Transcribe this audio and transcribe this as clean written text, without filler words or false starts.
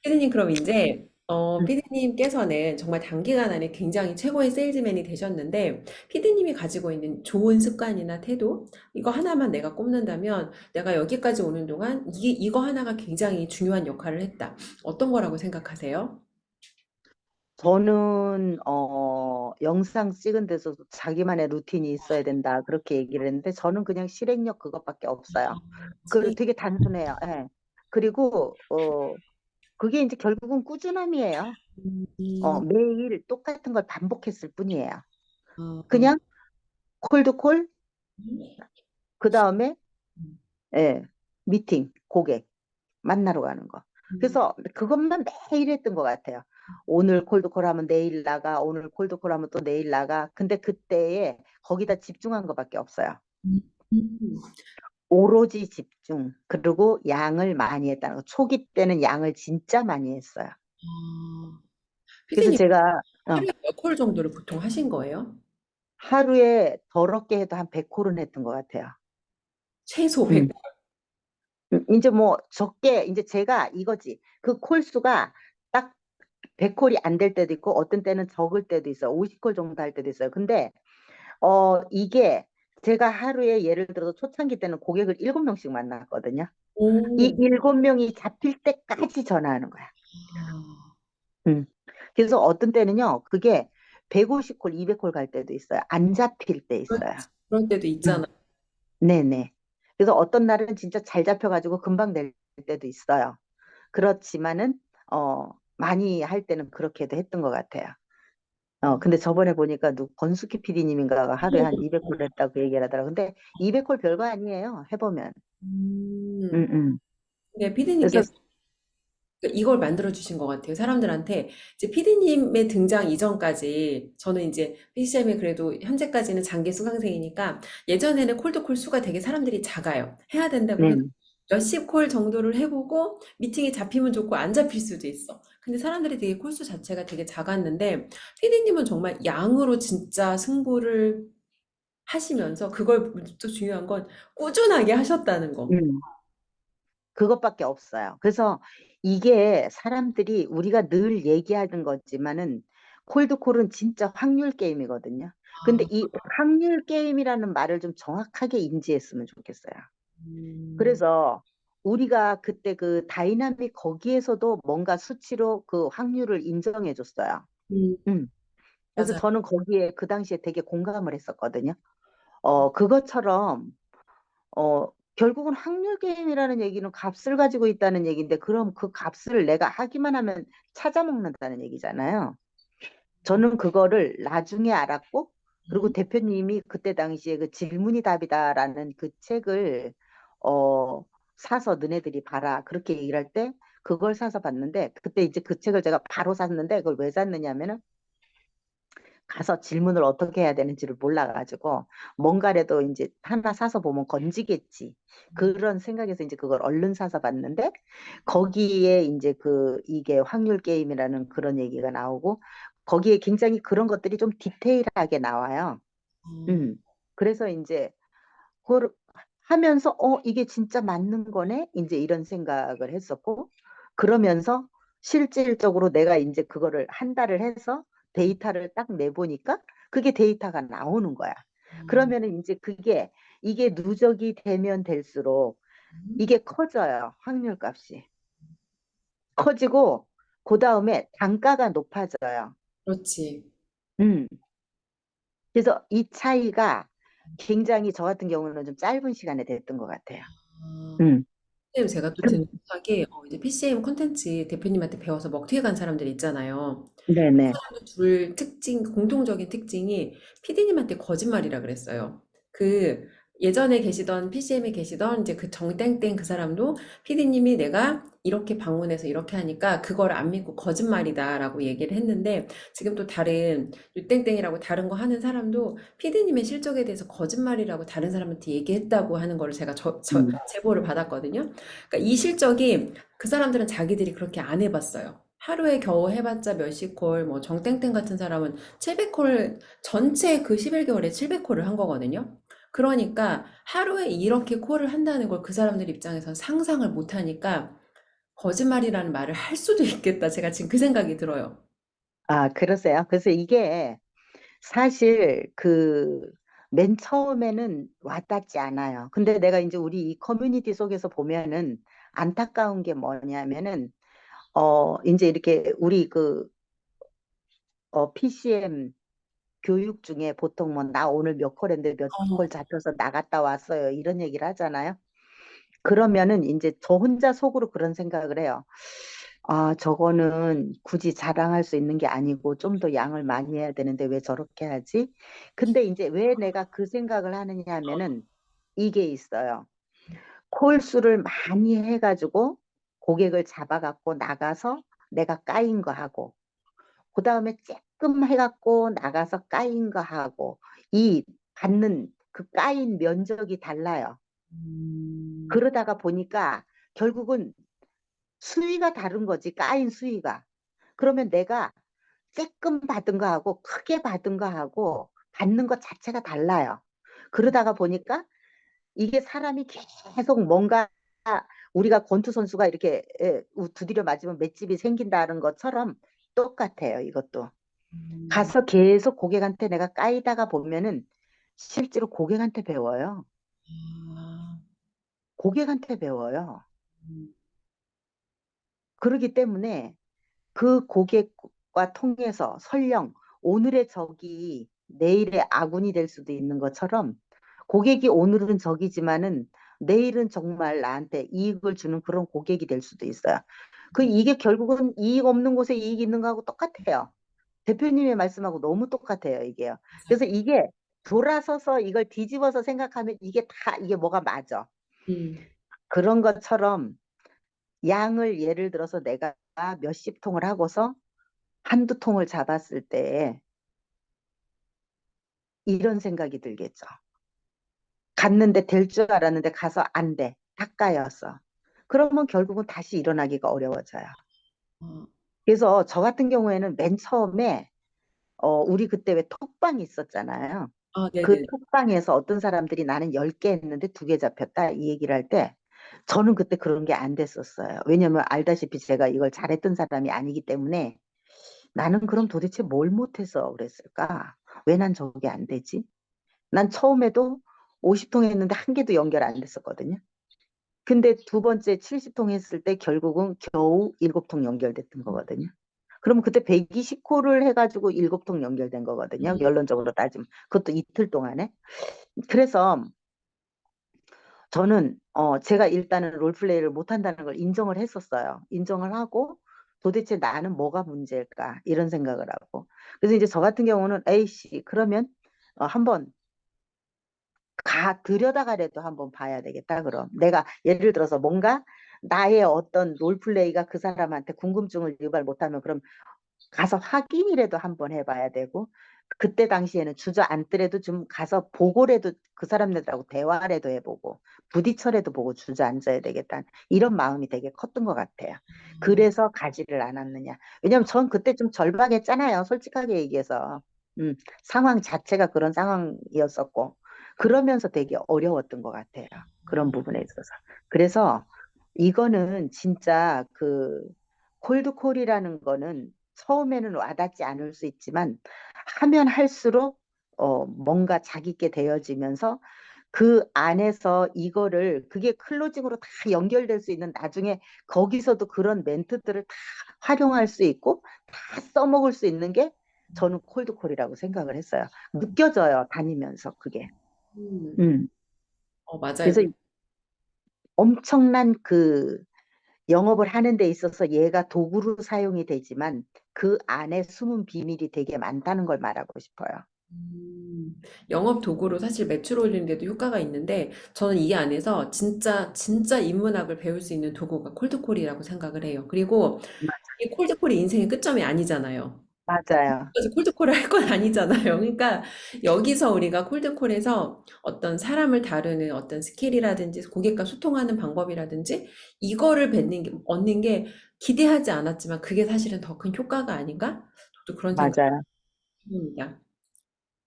피디님, 그럼 이제, 음, 피디님께서는 정말 단기간 안에 굉장히 최고의 세일즈맨이 되셨는데, 피디님이 가지고 있는 좋은 습관이나 태도, 이거 하나만 내가 꼽는다면, 내가 여기까지 오는 동안 이거 하나가 굉장히 중요한 역할을 했다. 어떤 거라고 생각하세요? 저는 영상 찍은 데서도 자기만의 루틴이 있어야 된다 그렇게 얘기를 했는데 저는 그냥 실행력 그것밖에 없어요. 그 실행. 되게 단순해요. 예. 그리고 그게 이제 결국은 꾸준함이에요. 음, 매일 똑같은 걸 반복했을 뿐이에요. 어, 그냥 콜드콜, 그 다음에 예, 미팅, 고객 만나러 가는 거. 음, 그래서 그것만 매일 했던 것 같아요. 오늘 콜드콜 하면 내일 나가, 오늘 콜드콜 하면 또 내일 나가. 근데 그때에 거기다 집중한 것밖에 없어요. 음, 음. 오로지 집중. 그리고 양을 많이 했다는 거. 초기 때는 양을 진짜 많이 했어요. 아, 그래서 피디님, 제가 하루에 몇 콜 정도를 보통 하신 거예요? 하루에 더럽게 해도 한 100콜은 했던 것 같아요. 최소 100. 음. 이제 뭐 적게 이제 제가 이거지. 그 콜수가 딱 100콜이 안 될 때도 있고 어떤 때는 적을 때도 있어요. 50콜 정도 할 때도 있어요. 근데 이게 제가 하루에 예를 들어서 초창기 때는 고객을 7명씩 만났거든요. 이 오. 7명이 잡힐 때까지 전화하는 거야. 아, 음. 그래서 어떤 때는요. 그게 150콜, 200콜 갈 때도 있어요. 안 잡힐 때 있어요. 그럴 때도 음. 있잖아. 네네. 그래서 어떤 날은 진짜 잘 잡혀가지고 금방 될 때도 있어요. 그렇지만은 많이 할 때는 그렇게도 했던 것 같아요. 근데 저번에 보니까 권숙희 PD님인가가 하루에 한 200콜 했다고 얘기를 하더라고요. 근데 200콜 별거 아니에요. 해보면. 음, 음. 음. 근데 그래서, 피디님께서 이걸 만들어 주신 것 같아요. 사람들한테 이제 피디님의 등장 이전까지 저는 이제 PCM이 그래도 현재까지는 장기 수강생이니까 예전에는 콜드콜 수가 되게 사람들이 작아요. 해야 된다 네. 그러면 몇십 콜 정도를 해보고 미팅이 잡히면 좋고 안 잡힐 수도 있어. 근데 사람들이 되게 콜수 자체가 되게 작았는데 피디님은 정말 양으로 진짜 승부를 하시면서 그걸 또 중요한 건 꾸준하게 하셨다는 거. 음. 그것밖에 없어요. 그래서 이게 사람들이 우리가 늘 얘기하는 거지만은 콜드콜은 진짜 확률 게임이거든요. 근데 아, 이 확률 게임이라는 말을 좀 정확하게 인지했으면 좋겠어요. 음, 그래서 우리가 그때 그 다이나믹 거기에서도 뭔가 수치로 그 확률을 인정해 줬어요. 음, 음. 그래서 맞아요. 저는 거기에 그 당시에 되게 공감을 했었거든요. 그것처럼 결국은 확률 게임이라는 얘기는 값을 가지고 있다는 얘기인데 그럼 그 값을 내가 하기만 하면 찾아먹는다는 얘기잖아요. 저는 그거를 나중에 알았고 그리고 대표님이 그때 당시에 그 질문이 답이다라는 그 책을 어, 사서 너네들이 봐라 그렇게 얘기를 할 때 그걸 사서 봤는데 그때 이제 그 책을 제가 바로 샀는데 그걸 왜 샀느냐면은 가서 질문을 어떻게 해야 되는지를 몰라가지고 뭔가라도 이제 하나 사서 보면 건지겠지 그런 생각에서 이제 그걸 얼른 사서 봤는데 거기에 이제 그 이게 확률 게임이라는 그런 얘기가 나오고 거기에 굉장히 그런 것들이 좀 디테일하게 나와요. 어, 음. 그래서 이제 그걸 하면서 이게 진짜 맞는 거네 이제 이런 생각을 했었고 그러면서 실질적으로 내가 이제 그거를 한 달을 해서 데이터를 딱 내보니까 그게 데이터가 나오는 거야. 음, 그러면은 이제 그게 이게 누적이 되면 될수록 이게 커져요. 확률 값이. 커지고 그 다음에 단가가 높아져요. 그렇지. 음. 그래서 이 차이가 굉장히 저 같은 경우는 좀 짧은 시간에 됐던 것 같아요. 아, 음. 선생님 제가 또 듣는 생각이 이제 PCM 콘텐츠 대표님한테 배워서 먹튀해 간 사람들 있잖아요. 네네. 둘 특징, 공통적인 특징이 PD님한테 거짓말이라 그랬어요. 그 예전에 계시던 PCM에 계시던 이제 그 정땡땡 그 사람도 PD님이 내가 이렇게 방문해서 이렇게 하니까 그걸 안 믿고 거짓말이다라고 얘기를 했는데 지금 또 다른 유땡땡이라고 다른 거 하는 사람도 PD님의 실적에 대해서 거짓말이라고 다른 사람한테 얘기했다고 하는 거를 제가 음. 제보를 받았거든요. 그러니까 이 실적이 그 사람들은 자기들이 그렇게 안 해봤어요. 하루에 겨우 해봤자 몇십 콜, 뭐 정땡땡 같은 사람은 700콜, 전체 그 11개월에 700콜을 한 거거든요. 그러니까 하루에 이렇게 콜을 한다는 걸 그 사람들 입장에서 상상을 못 하니까 거짓말이라는 말을 할 수도 있겠다. 제가 지금 그 생각이 들어요. 아, 그러세요? 그래서 이게 사실 그 맨 처음에는 와닿지 않아요. 근데 내가 이제 우리 이 커뮤니티 속에서 보면은 안타까운 게 뭐냐면은 이제 이렇게 우리 그 PCM 교육 중에 보통 뭐 나 오늘 몇 콜인데 몇 콜 어, 잡혀서 나갔다 왔어요. 이런 얘기를 하잖아요. 그러면은 이제 저 혼자 속으로 그런 생각을 해요. 아, 저거는 굳이 자랑할 수 있는 게 아니고 좀 더 양을 많이 해야 되는데 왜 저렇게 하지? 근데 이제 왜 내가 그 생각을 하느냐 하면은 이게 있어요. 콜수를 많이 해가지고 고객을 잡아갖고 나가서 내가 까인 거 하고 그 다음에 조금 해갖고 나가서 까인 거 하고 이 받는 그 까인 면적이 달라요. 음, 그러다가 보니까 결국은 수위가 다른 거지, 까인 수위가. 그러면 내가 조금 받은 거하고 크게 받은 거하고 받는 것 자체가 달라요. 그러다가 보니까 이게 사람이 계속 뭔가 우리가 권투 선수가 이렇게 두드려 맞으면 맷집이 생긴다는 것처럼 똑같아요, 이것도. 음, 가서 계속 고객한테 내가 까이다가 보면은 실제로 고객한테 배워요. 아, 고객한테 배워요. 음, 그러기 때문에 그 고객과 통해서 설령 오늘의 적이 내일의 아군이 될 수도 있는 것처럼 고객이 오늘은 적이지만은 내일은 정말 나한테 이익을 주는 그런 고객이 될 수도 있어요. 그 이게 결국은 이익 없는 곳에 이익 있는 거하고 똑같아요. 대표님의 말씀하고 너무 똑같아요, 이게요. 그래서 이게 돌아서서 이걸 뒤집어서 생각하면 이게 다 이게 뭐가 맞아. 음, 그런 것처럼 양을 예를 들어서 내가 몇십 통을 하고서 한두 통을 잡았을 때 이런 생각이 들겠죠. 갔는데 될 줄 알았는데 가서 안 돼. 닭가였어. 그러면 결국은 다시 일어나기가 어려워져요. 어, 그래서 저 같은 경우에는 맨 처음에 우리 그때 왜 톡방이 있었잖아요. 아, 그 네네. 톡방에서 어떤 사람들이 나는 10개 했는데 2개 잡혔다 이 얘기를 할 때 저는 그때 그런 게 안 됐었어요. 왜냐면 알다시피 제가 이걸 잘했던 사람이 아니기 때문에 나는 그럼 도대체 뭘 못해서 그랬을까? 왜 난 저게 안 되지? 난 처음에도 50통 했는데 한 개도 연결 안 됐었거든요. 근데 두 번째 70통 했을 때 결국은 겨우 7통 연결됐던 거거든요. 그럼 그때 120콜을 해가지고 7통 연결된 거거든요. 음, 결론적으로 따지면. 그것도 이틀 동안에. 그래서 저는 제가 일단은 롤플레이를 못한다는 걸 인정을 했었어요. 인정을 하고 도대체 나는 뭐가 문제일까 이런 생각을 하고. 그래서 이제 저 같은 경우는 A씨 그러면 한번 들여다가라도 한번 봐야 되겠다. 그럼 내가 예를 들어서 뭔가 나의 어떤 롤플레이가 그 사람한테 궁금증을 유발 못하면 그럼 가서 확인이라도 한번 해봐야 되고 그때 당시에는 주저앉더라도 좀 가서 보고라도 그 사람들하고 대화라도 해보고 부딪혀라도 보고 주저앉아야 되겠다 이런 마음이 되게 컸던 것 같아요. 그래서 가지를 않았느냐. 왜냐면 전 그때 좀 절박했잖아요. 솔직하게 얘기해서. 음, 상황 자체가 그런 상황이었었고 그러면서 되게 어려웠던 것 같아요. 그런 부분에 있어서. 그래서 이거는 진짜 그 콜드콜이라는 거는 처음에는 와닿지 않을 수 있지만 하면 할수록 뭔가 자기께 되어지면서 그 안에서 이거를 그게 클로징으로 다 연결될 수 있는 나중에 거기서도 그런 멘트들을 다 활용할 수 있고 다 써먹을 수 있는 게 저는 콜드콜이라고 생각을 했어요. 느껴져요, 다니면서 그게. 음, 음. 맞아요. 그래서 엄청난 그 영업을 하는 데 있어서 얘가 도구로 사용이 되지만 그 안에 숨은 비밀이 되게 많다는 걸 말하고 싶어요. 음, 영업 도구로 사실 매출 올리는 데도 효과가 있는데 저는 이 안에서 진짜 진짜 인문학을 배울 수 있는 도구가 콜드콜이라고 생각을 해요. 그리고 이 콜드콜이 인생의 끝점이 아니잖아요. 맞아요. 그래서 콜드콜을 할 건 아니잖아요. 그러니까 여기서 우리가 콜드콜에서 어떤 사람을 다루는 어떤 스킬이라든지 고객과 소통하는 방법이라든지 이거를 얻는 게 기대하지 않았지만 그게 사실은 더 큰 효과가 아닌가? 저도 그런 생각이 맞아요. 듭니다.